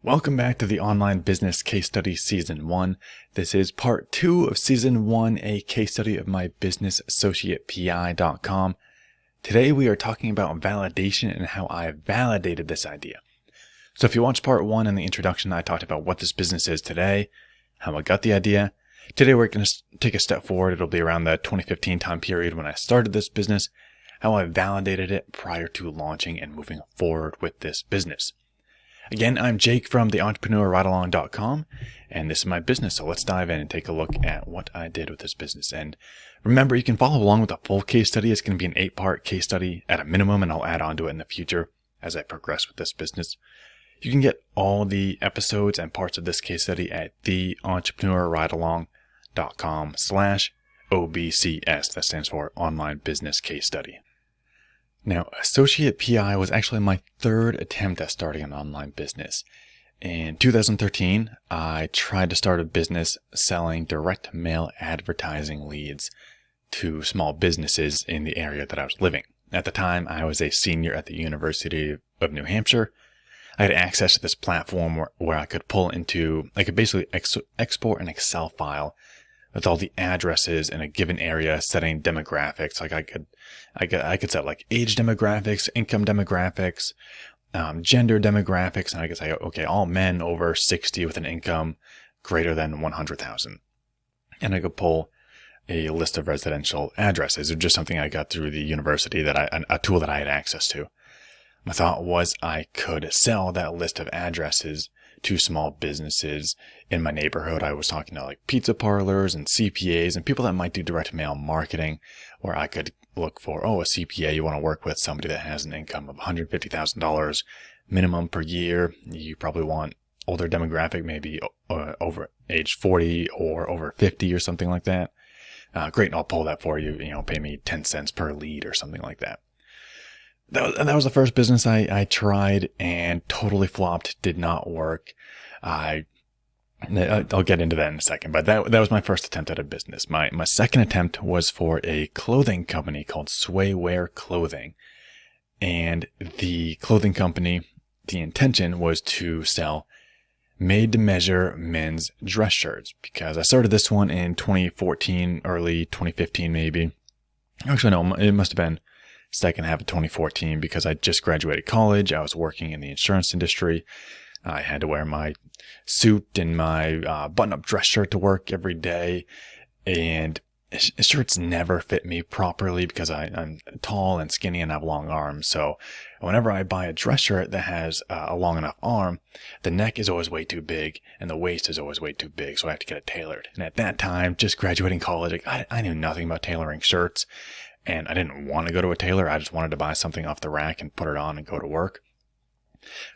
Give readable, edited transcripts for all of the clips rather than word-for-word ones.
Welcome back to the Online Business Case Study Season 1. This is part 2 of Season 1, a case study of my business, associatepi.com. Today we are talking about validation and how I validated this idea. So if you watched part 1 in the introduction, I talked about what this business is today, how I got the idea. Today we're going to take a step forward. It'll be around the 2015 time period when I started this business, how I validated it prior to launching and moving forward with this business. Again, I'm Jake from theentrepreneurridealong.com, and this is my business. So let's dive in and take a look at what I did with this business. And remember, you can follow along with a full case study. It's going to be an 8-part case study at a minimum, and I'll add on to it in the future as I progress with this business. You can get all the episodes and parts of this case study at theentrepreneurridealong.com/OBCS. That stands for Online Business Case Study. Now, Associate PI was actually my third attempt at starting an online business. In 2013, I tried to start a business selling direct mail advertising leads to small businesses in the area that I was living. At the time, I was a senior at the University of New Hampshire. I had access to this platform where I could I could basically export an Excel file with all the addresses in a given area, setting demographics. Like I could set like age demographics, income demographics, gender demographics, and I could say, okay, all men over 60 with an income greater than 100,000. And I could pull a list of residential addresses. It was just something I got through the university, a tool that I had access to. My thought was I could sell that list of addresses to small businesses in my neighborhood. I was talking to like pizza parlors and CPAs and people that might do direct mail marketing, where I could look for, a CPA, you want to work with somebody that has an income of $150,000 minimum per year. You probably want older demographic, maybe over age 40 or over 50 or something like that. Great, and I'll pull that for you. Pay me 10 cents per lead or something like that. That was the first business I tried and totally flopped, did not work. I'll get into that in a second, but that was my first attempt at a business. My second attempt was for a clothing company called Swaywear Clothing. And the clothing company, the intention was to sell made-to-measure men's dress shirts, because I started this one in 2014, early 2015 maybe. Actually, no, it must have been second half of 2014, because I just graduated college. I was working in the insurance industry. I had to wear my suit and my button-up dress shirt to work every day, and shirts never fit me properly because I'm tall and skinny and have long arms. So whenever I buy a dress shirt that has a long enough arm, the neck is always way too big and the waist is always way too big, so I have to get it tailored. And at that time, just graduating college, I knew nothing about tailoring shirts. And I didn't want to go to a tailor. I just wanted to buy something off the rack and put it on and go to work.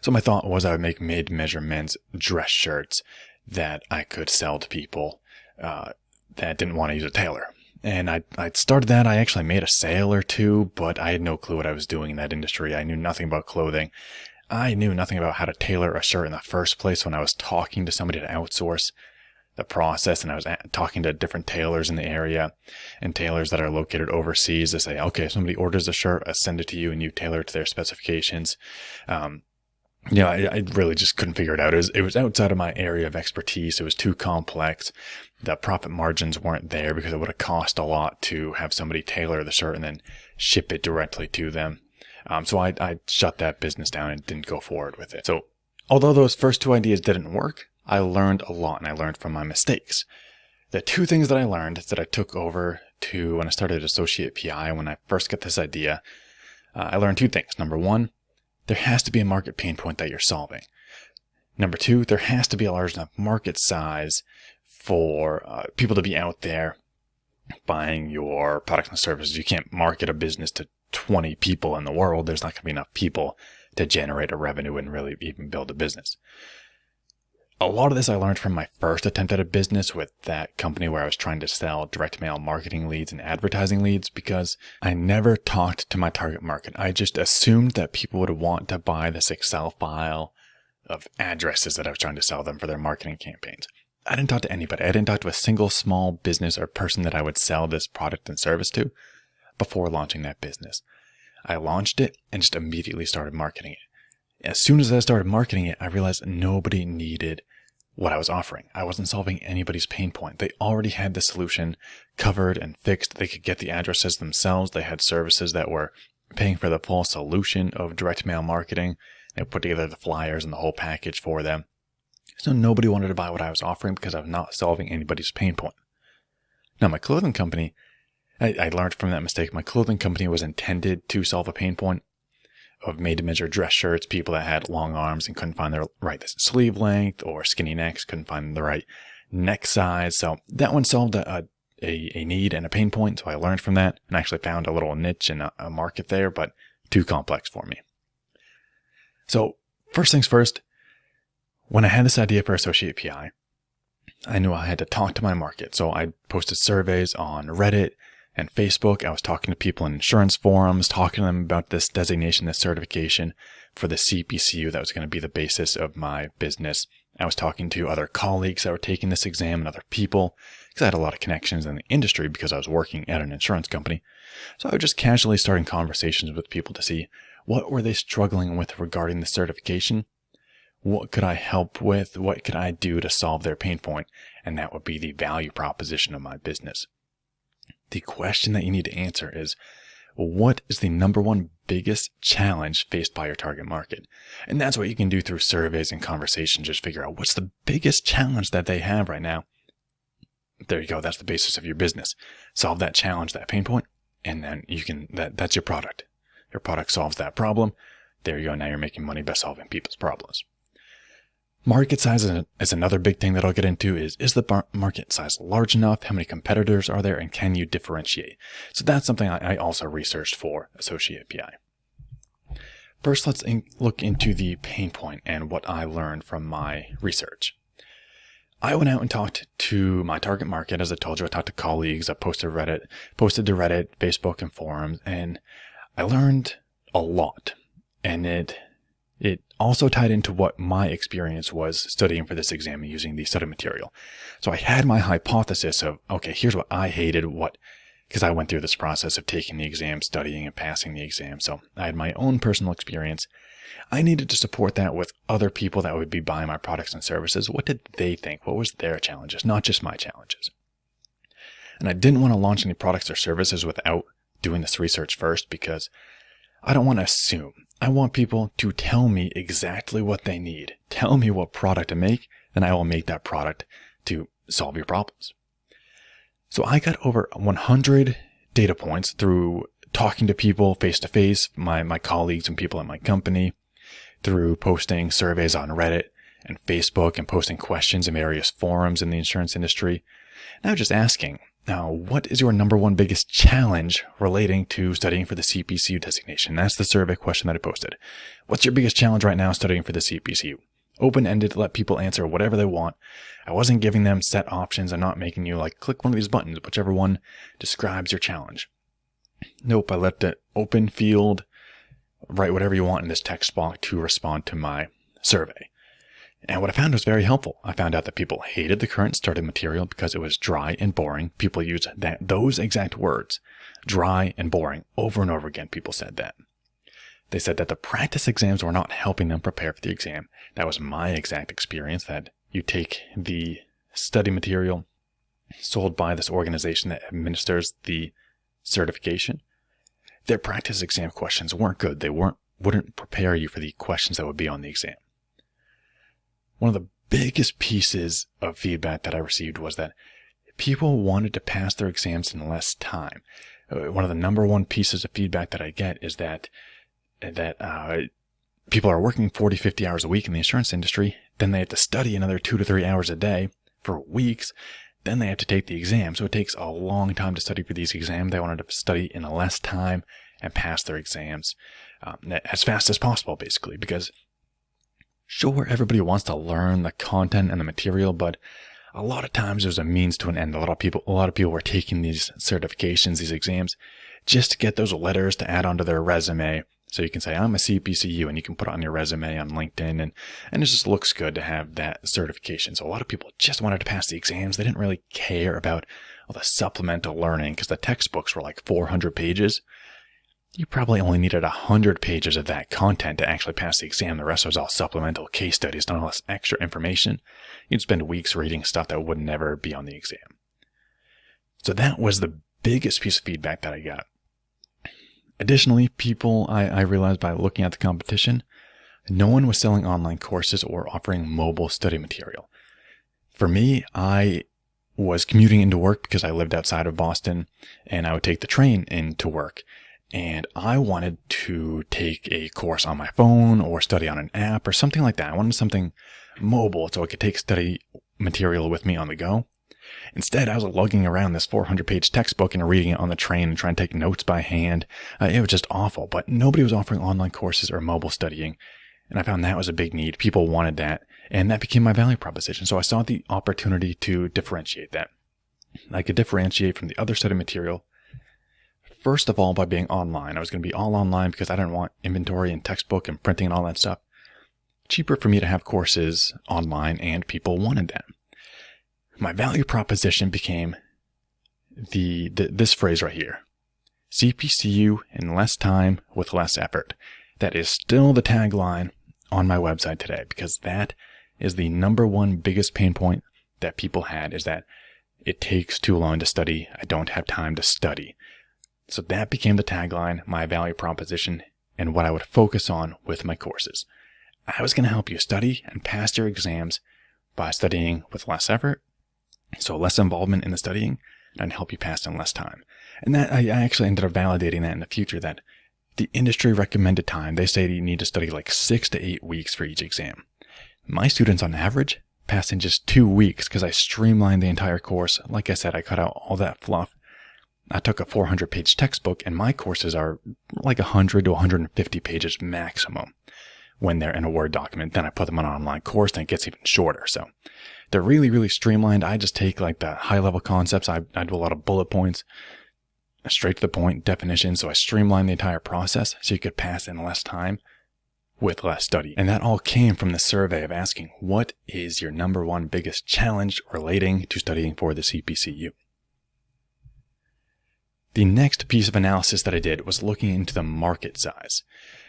So my thought was I would make made-to-measure men's dress shirts that I could sell to people that didn't want to use a tailor. And I started that. I actually made a sale or two, but I had no clue what I was doing in that industry. I knew nothing about clothing. I knew nothing about how to tailor a shirt in the first place when I was talking to somebody to outsource the process, and I was talking to different tailors in the area and tailors that are located overseas to say, okay, if somebody orders a shirt, I send it to you and you tailor it to their specifications. I really just couldn't figure it out. It was outside of my area of expertise. It was too complex. The profit margins weren't there because it would have cost a lot to have somebody tailor the shirt and then ship it directly to them. So I shut that business down and didn't go forward with it. So although those first two ideas didn't work, I learned a lot, and I learned from my mistakes. The two things that I learned that I took over to when I started Associate PI, when I first got this idea, I learned two things. Number one, there has to be a market pain point that you're solving. Number two, there has to be a large enough market size for people to be out there buying your products and services. You can't market a business to 20 people in the world. There's not going to be enough people to generate a revenue and really even build a business. A lot of this I learned from my first attempt at a business with that company where I was trying to sell direct mail marketing leads and advertising leads, because I never talked to my target market. I just assumed that people would want to buy this Excel file of addresses that I was trying to sell them for their marketing campaigns. I didn't talk to anybody. I didn't talk to a single small business or person that I would sell this product and service to before launching that business. I launched it and just immediately started marketing it. As soon as I started marketing it, I realized nobody needed what I was offering. I wasn't solving anybody's pain point. They already had the solution covered and fixed. They could get the addresses themselves. They had services that were paying for the full solution of direct mail marketing. They put together the flyers and the whole package for them. So nobody wanted to buy what I was offering because I was not solving anybody's pain point. Now, my clothing company, I learned from that mistake. My clothing company was intended to solve a pain point of made-to-measure dress shirts, people that had long arms and couldn't find their right sleeve length, or skinny necks, couldn't find the right neck size. So that one solved a need and a pain point. So I learned from that and actually found a little niche and a market there, but too complex for me. So first things first, when I had this idea for Associate PI, I knew I had to talk to my market. So I posted surveys on Reddit and Facebook. I was talking to people in insurance forums, talking to them about this designation, this certification for the CPCU that was going to be the basis of my business. I was talking to other colleagues that were taking this exam and other people because I had a lot of connections in the industry because I was working at an insurance company. So I was just casually starting conversations with people to see what were they struggling with regarding the certification. What could I help with? What could I do to solve their pain point? And that would be the value proposition of my business. The question that you need to answer is, what is the number one biggest challenge faced by your target market? And that's what you can do through surveys and conversations. Just figure out what's the biggest challenge that they have right now. There you go. That's the basis of your business. Solve that challenge, that pain point, and then you can, that's your product. Your product solves that problem. There you go. Now you're making money by solving people's problems. Market size is another big thing that I'll get into. Is the market size large enough? How many competitors are there? And can you differentiate? So that's something I also researched for Associate PI. First, let's look into the pain point and what I learned from my research. I went out and talked to my target market. As I told you, I talked to colleagues. I posted to Reddit, Facebook, and forums, and I learned a lot. And it also tied into what my experience was studying for this exam and using the study material. So I had my hypothesis of, okay, here's what I hated, because I went through this process of taking the exam, studying, and passing the exam. So I had my own personal experience. I needed to support that with other people that would be buying my products and services. What did they think? What was their challenges, not just my challenges? And I didn't want to launch any products or services without doing this research first, because I don't want to assume. I want people to tell me exactly what they need. Tell me what product to make, and I will make that product to solve your problems. So I got over 100 data points through talking to people face to face, my colleagues and people at my company, through posting surveys on Reddit and Facebook and posting questions in various forums in the insurance industry. Now just asking, now, what is your number one biggest challenge relating to studying for the CPCU designation? That's the survey question that I posted. What's your biggest challenge right now studying for the CPCU? Open-ended, let people answer whatever they want. I wasn't giving them set options. I'm not making you click one of these buttons, whichever one describes your challenge. Nope, I left it open field. Write whatever you want in this text box to respond to my survey. And what I found was very helpful. I found out that people hated the current study material because it was dry and boring. People used those exact words, dry and boring, over and over again. People said that. They said that the practice exams were not helping them prepare for the exam. That was my exact experience, that you take the study material sold by this organization that administers the certification. Their practice exam questions weren't good. They wouldn't prepare you for the questions that would be on the exam. One of the biggest pieces of feedback that I received was that people wanted to pass their exams in less time. One of the number one pieces of feedback that I get is that people are working 40, 50 hours a week in the insurance industry. Then they have to study another 2 to 3 hours a day for weeks. Then they have to take the exam. So it takes a long time to study for these exams. They wanted to study in less time and pass their exams as fast as possible, basically, because sure, everybody wants to learn the content and the material, but a lot of times there's a means to an end. A lot of people were taking these certifications, these exams, just to get those letters to add onto their resume. So you can say, I'm a CPCU, and you can put it on your resume on LinkedIn, and it just looks good to have that certification. So a lot of people just wanted to pass the exams. They didn't really care about all the supplemental learning, because the textbooks were 400 pages. you probably only needed 100 pages of that content to actually pass the exam. The rest was all supplemental case studies, none less extra information. You'd spend weeks reading stuff that would never be on the exam. So that was the biggest piece of feedback that I got. Additionally, I realized by looking at the competition, no one was selling online courses or offering mobile study material. For me, I was commuting into work because I lived outside of Boston, and I would take the train into work. And I wanted to take a course on my phone or study on an app or something like that. I wanted something mobile so I could take study material with me on the go. Instead, I was lugging around this 400-page textbook and reading it on the train and trying to take notes by hand. It was just awful, but nobody was offering online courses or mobile studying. And I found that was a big need. People wanted that, and that became my value proposition. So I saw the opportunity to differentiate that. I could differentiate from the other study material. First of all, by being online. I was going to be all online because I didn't want inventory and textbook and printing and all that stuff. Cheaper for me to have courses online, and people wanted that. My value proposition became this phrase right here. CPCU in less time with less effort. That is still the tagline on my website today, because that is the number one biggest pain point that people had, is that it takes too long to study. I don't have time to study. So that became the tagline, my value proposition, and what I would focus on with my courses. I was going to help you study and pass your exams by studying with less effort, so less involvement in the studying, and help you pass in less time. And that I actually ended up validating that in the future, that the industry recommended time, they say you need to study like 6 to 8 weeks for each exam. My students on average pass in just 2 weeks because I streamlined the entire course. Like I said, I cut out all that fluff. I took a 400-page textbook, and my courses are like 100 to 150 pages maximum when they're in a Word document. Then I put them on an online course, and it gets even shorter. So they're really, really streamlined. I just take like the high-level concepts. I do a lot of bullet points, straight to the point definitions. So I streamlined the entire process so you could pass in less time with less study. And that all came from the survey of asking, what is your number one biggest challenge relating to studying for the CPCU? The next piece of analysis that I did was looking into the market size.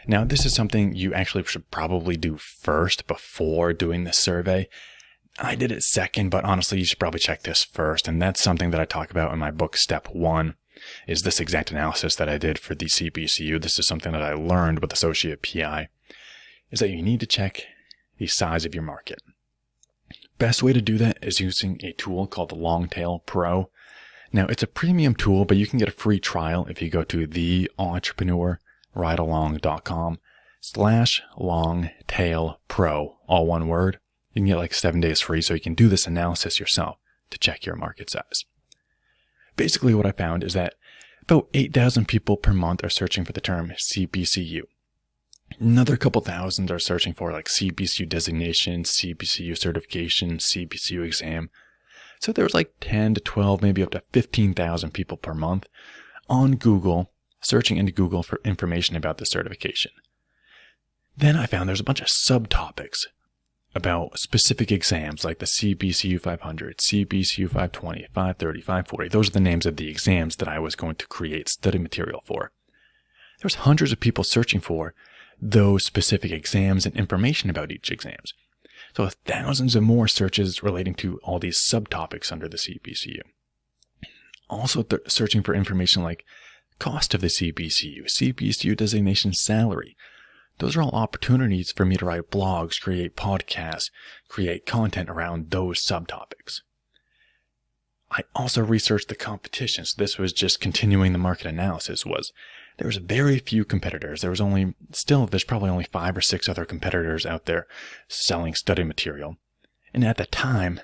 Now, this is something you actually should probably do first before doing this survey. I did it second, but honestly, you should probably check this first. And that's something that I talk about in my book, Step 1, is this exact analysis that I did for the CPCU. This is something that I learned with Associate PI, is that you need to check the size of your market. Best way to do that is using a tool called the Longtail Pro. Now, it's a premium tool, but you can get a free trial if you go to theentrepreneurridealong.com/longtailpro, all one word. You can get like 7 days free, so you can do this analysis yourself to check your market size. Basically, what I found is that about 8,000 people per month are searching for the term CPCU. Another couple thousand are searching for like CPCU designation, CPCU certification, CPCU exam. So there was like 10 to 12, maybe up to 15,000 people per month on Google, searching into Google for information about the certification. Then I found there's a bunch of subtopics about specific exams like the CPCU 500, CPCU 520, 530, 540. Those are the names of the exams that I was going to create study material for. There's hundreds of people searching for those specific exams and information about each exams. So thousands of more searches relating to all these subtopics under the CPCU. Also searching for information like cost of the CPCU, CPCU designation salary. Those are all opportunities for me to write blogs, create podcasts, create content around those subtopics. I also researched the competition. So this was just continuing the market analysis. There was very few competitors. There's probably only 5 or 6 other competitors out there selling study material. And at the time,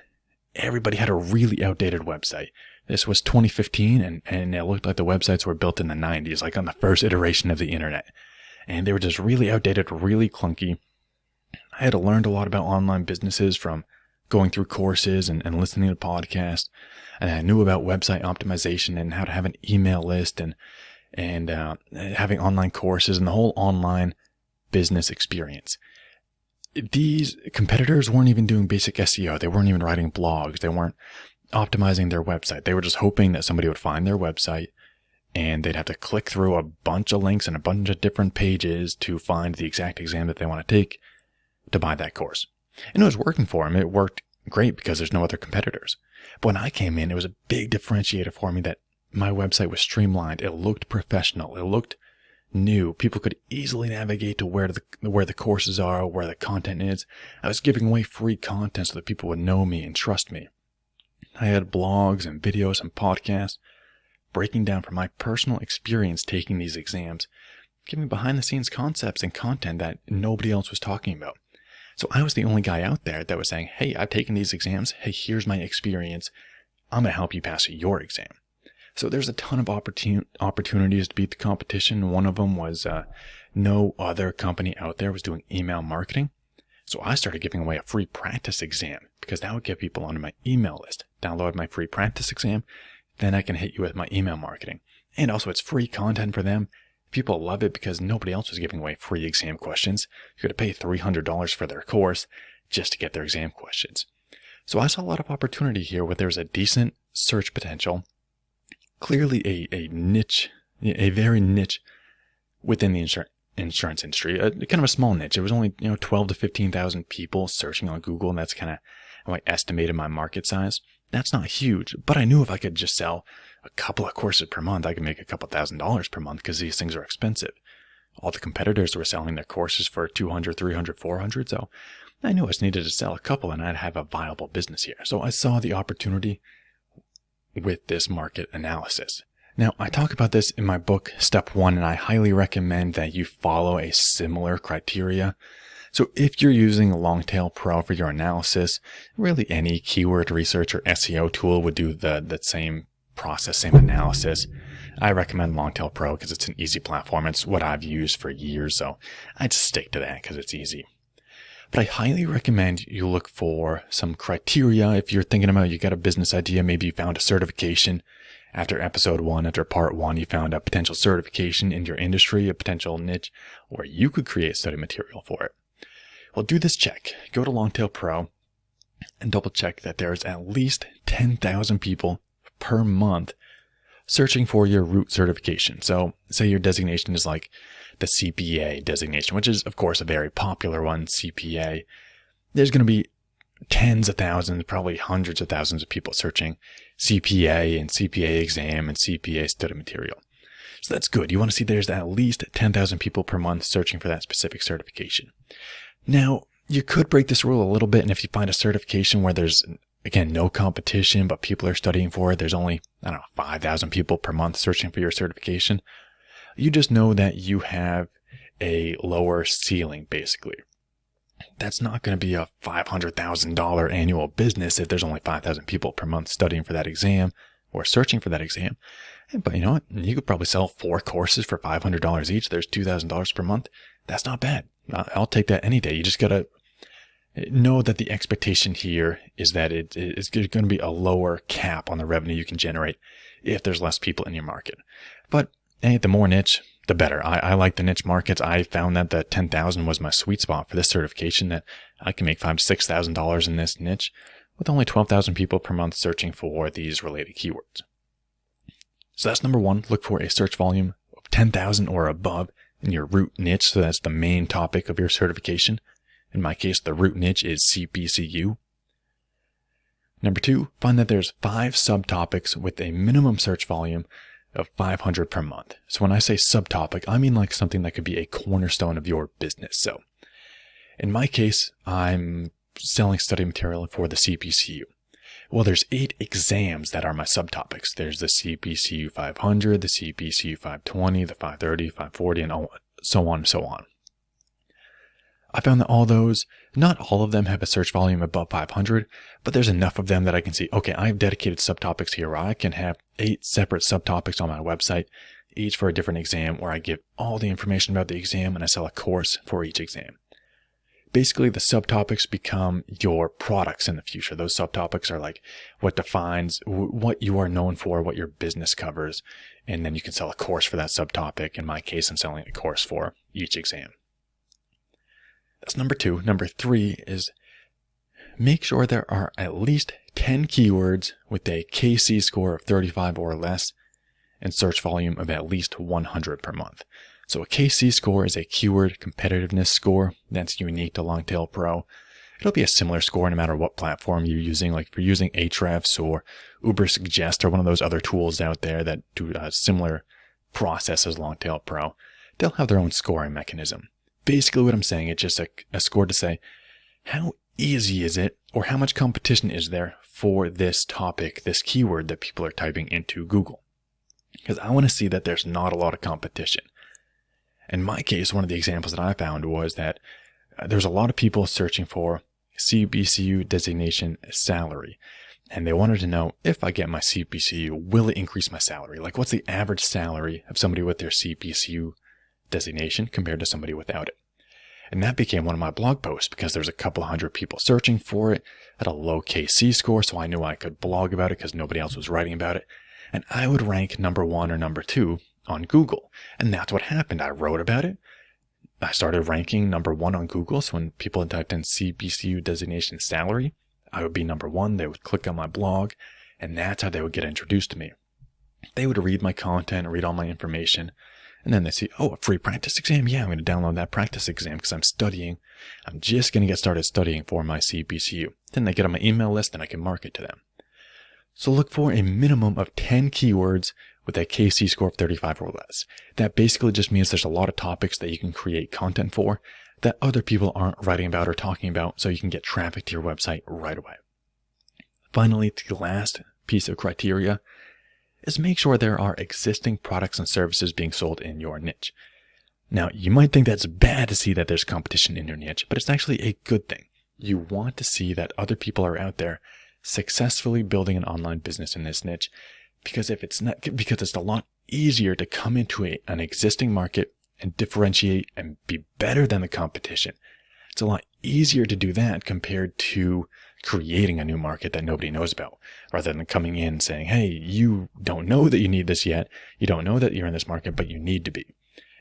everybody had a really outdated website. This was 2015, and it looked like the websites were built in the 90s, like on the first iteration of the internet. And they were just really outdated, really clunky. I had learned a lot about online businesses from going through courses and listening to podcasts. And I knew about website optimization and how to have an email list and having online courses and the whole online business experience. These competitors weren't even doing basic SEO. They weren't even writing blogs. They weren't optimizing their website. They were just hoping that somebody would find their website and they'd have to click through a bunch of links and a bunch of different pages to find the exact exam that they want to take to buy that course. And it was working for them. It worked great because there's no other competitors. But when I came in, it was a big differentiator for me that my website was streamlined. It looked professional. It looked new. People could easily navigate to where the courses are, where the content is. I was giving away free content so that people would know me and trust me. I had blogs and videos and podcasts breaking down from my personal experience taking these exams, giving behind the scenes concepts and content that nobody else was talking about. So I was the only guy out there that was saying, hey, I've taken these exams. Hey, here's my experience. I'm going to help you pass your exam. So there's a ton of opportunities to beat the competition. One of them was no other company out there was doing email marketing. So I started giving away a free practice exam because that would get people onto my email list. Download my free practice exam. Then I can hit you with my email marketing. And also it's free content for them. People love it because nobody else was giving away free exam questions. You had to pay $300 for their course just to get their exam questions. So I saw a lot of opportunity here where there's a decent search potential. Clearly a niche, a very niche within the insurance industry, kind of a small niche. It was only 12 to 15,000 people searching on Google, and that's kind of how I estimated my market size. That's not huge, but I knew if I could just sell a couple of courses per month, I could make a couple $1,000s per month because these things are expensive. All the competitors were selling their courses for $200, $300, $400, so I knew I just needed to sell a couple and I'd have a viable business here. So I saw the opportunity with this market analysis. Now, I talk about this in my book, Step 1, and I highly recommend that you follow a similar criteria. So if you're using Longtail Pro for your analysis, really any keyword research or SEO tool would do the same process, same analysis. I recommend Longtail Pro because it's an easy platform. It's what I've used for years, so I just stick to that because it's easy. But I highly recommend you look for some criteria. If you're thinking about, you got a business idea, maybe you found a certification. After episode 1, after part 1, you found a potential certification in your industry, a potential niche, where you could create study material for it. Well, do this check. Go to Longtail Pro and double check that there's at least 10,000 people per month searching for your root certification. So say your designation is like the CPA designation, which is, of course, a very popular one, CPA. There's going to be tens of thousands, probably hundreds of thousands of people searching CPA and CPA exam and CPA study material. So that's good. You want to see there's at least 10,000 people per month searching for that specific certification. Now, you could break this rule a little bit, and if you find a certification where there's, again, no competition, but people are studying for it, there's only, 5,000 people per month searching for your certification, you just know that you have a lower ceiling, basically. That's not going to be a $500,000 annual business if there's only 5,000 people per month studying for that exam or searching for that exam. But you know what? You could probably sell 4 courses for $500 each. There's $2,000 per month. That's not bad. I'll take that any day. You just got to know that the expectation here is that it is going to be a lower cap on the revenue you can generate if there's less people in your market. But hey, the more niche, the better. I like the niche markets. I found that the 10,000 was my sweet spot for this certification, that I can make $5,000 to $6,000 in this niche with only 12,000 people per month searching for these related keywords. So that's number 1. Look for a search volume of 10,000 or above in your root niche. So that's the main topic of your certification. In my case, the root niche is CPCU. Number 2, find that there's 5 subtopics with a minimum search volume of 500 per month. So when I say subtopic, I mean like something that could be a cornerstone of your business. So in my case, I'm selling study material for the CPCU. Well, there's 8 exams that are my subtopics. There's the CPCU 500, the CPCU 520, the 530, 540, and so on and so on. I found that all those, not all of them have a search volume above 500, but there's enough of them that I can see, okay, I have dedicated subtopics here where I can have 8 separate subtopics on my website, each for a different exam, where I give all the information about the exam and I sell a course for each exam. Basically, the subtopics become your products in the future. Those subtopics are like what defines what you are known for, what your business covers, and then you can sell a course for that subtopic. In my case, I'm selling a course for each exam. That's number 2. Number 3 is make sure there are at least 10 keywords with a KC score of 35 or less and search volume of at least 100 per month. So a KC score is a keyword competitiveness score that's unique to Longtail Pro. It'll be a similar score no matter what platform you're using. Like if you're using Ahrefs or UberSuggest or one of those other tools out there that do a similar process as Longtail Pro, they'll have their own scoring mechanism. Basically what I'm saying, it's just a score to say, how easy is it or how much competition is there for this topic, this keyword that people are typing into Google? Because I want to see that there's not a lot of competition. In my case, one of the examples that I found was that there's a lot of people searching for CBCU designation salary. And they wanted to know, if I get my CBCU, will it increase my salary? Like, what's the average salary of somebody with their CBCU designation compared to somebody without it? And that became one of my blog posts because there's a couple hundred people searching for it at a low KC score. So I knew I could blog about it because nobody else was writing about it. And I would rank number 1 or number 2 on Google. And that's what happened. I wrote about it. I started ranking number 1 on Google. So when people typed in CBCU designation salary, I would be number 1. They would click on my blog, and that's how they would get introduced to me. They would read my content, read all my information, and then they see, oh, a free practice exam? Yeah, I'm going to download that practice exam because I'm studying. I'm just going to get started studying for my CBCU. Then they get on my email list, and I can market to them. So look for a minimum of 10 keywords with a KC score of 35 or less. That basically just means there's a lot of topics that you can create content for that other people aren't writing about or talking about, so you can get traffic to your website right away. Finally, the last piece of criteria is make sure there are existing products and services being sold in your niche. Now, you might think that's bad to see that there's competition in your niche, but it's actually a good thing. You want to see that other people are out there successfully building an online business in this niche, because it's a lot easier to come into an existing market and differentiate and be better than the competition. It's a lot easier to do that compared to creating a new market that nobody knows about, rather than coming in and saying, hey, you don't know that you need this yet. You don't know that you're in this market, but you need to be.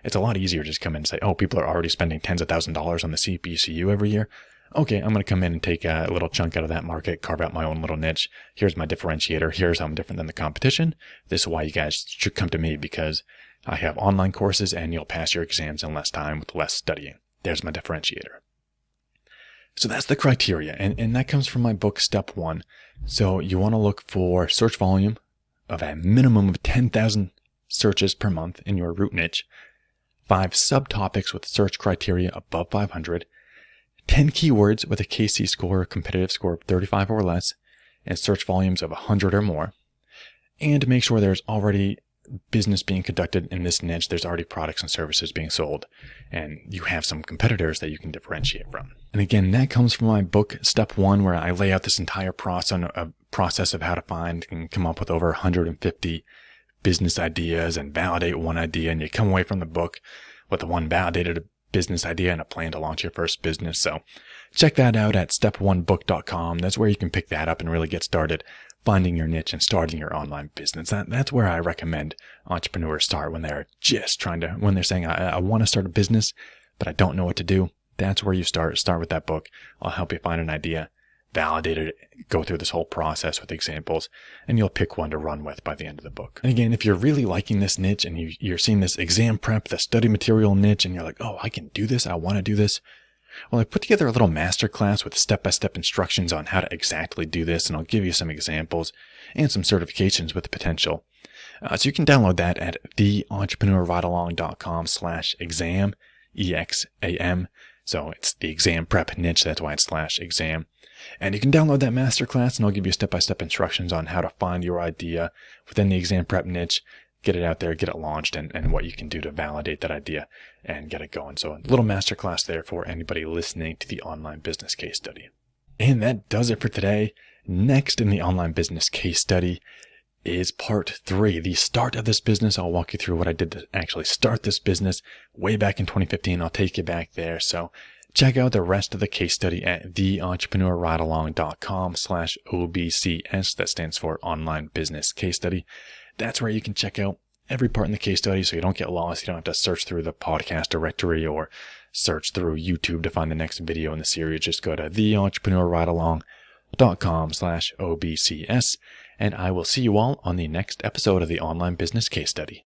It's a lot easier to just come in and say, oh, people are already spending tens of thousands of dollars on the CBCU every year. Okay, I'm going to come in and take a little chunk out of that market, carve out my own little niche. Here's my differentiator. Here's how I'm different than the competition. This is why you guys should come to me, because I have online courses and you'll pass your exams in less time with less studying. There's my differentiator. So that's the criteria. And that comes from my book, Step 1. So you want to look for search volume of a minimum of 10,000 searches per month in your root niche, 5 subtopics with search criteria above 500, 10 keywords with a KC score or competitive score of 35 or less, and search volumes of 100 or more, and make sure there's already business being conducted in this niche. There's already products and services being sold, and you have some competitors that you can differentiate from. And again, that comes from my book, Step 1, where I lay out this entire process of how to find and come up with over 150 business ideas and validate one idea, and you come away from the book with the one validated business idea and a plan to launch your first business. So check that out at step1book.com. That's where you can pick that up and really get started finding your niche and starting your online business. That's where I recommend entrepreneurs start when they're just when they're saying, I want to start a business, but I don't know what to do. That's where you start. Start with that book. I'll help you find an idea, validate it, go through this whole process with examples, and you'll pick one to run with by the end of the book. And again, if you're really liking this niche and you're seeing this exam prep, the study material niche, and you're like, oh, I can do this, I want to do this. Well, I put together a little masterclass with step-by-step instructions on how to exactly do this, and I'll give you some examples and some certifications with the potential. So you can download that at theentrepreneurridealong.com/exam, EXAM. So it's the exam prep niche, that's why it's /exam. And you can download that masterclass, and I'll give you step-by-step instructions on how to find your idea within the exam prep niche, get it out there, get it launched, and what you can do to validate that idea and get it going. So a little masterclass there for anybody listening to the online business case study. And that does it for today. Next in the online business case study is part 3, the start of this business. I'll walk you through what I did to actually start this business way back in 2015. I'll take you back there. So check out the rest of the case study at theentrepreneurridealong.com/OBCS. That stands for Online Business Case Study. That's where you can check out every part in the case study so you don't get lost. You don't have to search through the podcast directory or search through YouTube to find the next video in the series. Just go to theentrepreneurridealong.com/OBCS and I will see you all on the next episode of the Online Business Case Study.